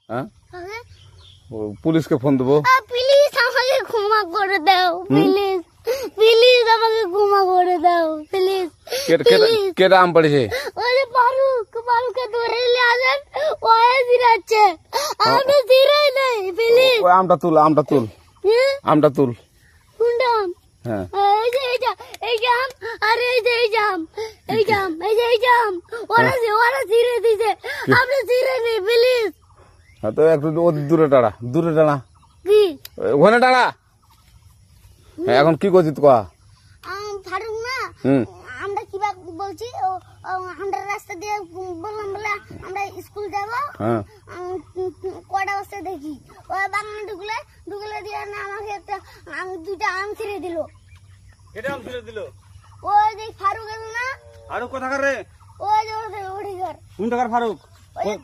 হ্যাঁ পুলিশকে ফোন দেবো। প্লিজ আমাকে ক্ষমা করে দাও, প্লিজ প্লিজ আমাকে ক্ষমা করে দাও, প্লিজ। কেটা আম পড়েছে? ওই যে ফারুককে ধরে নিয়ে আসেন, ও জিরাচ্ছে, আমি জিরাই নাই, প্লিজ। ওই আমটা তুল আমটা তুল কোনটা আম? হ্যাঁ এই যে এই আম, আর এই যে এই আম, এই আম, ওরা জিরে দিছে, আপনি জিরে নেই, প্লিজ। হ্যাঁ তো একটু দূরে টাড়া কি ওখানে টাড়া। হ্যাঁ এখন কি করছিস কয়া? ফারুক না, আমরা কিবা বলছি, আমরা রাস্তা দিয়ে বললাম বলে আমরা স্কুল যাবো, কটা বস্তা দেখি ওই বাগানে ঢুকলে দিয়ে না আমাকে দুইটা আম ছিঁড়ে দিল। কেটে আম ছিঁড়ে দিল? ওই যে ফারুক আছে না, ফারুক কোথাকার রে? ওই যে ওঠি ঘর। কোন টাকার ফারুক? ওই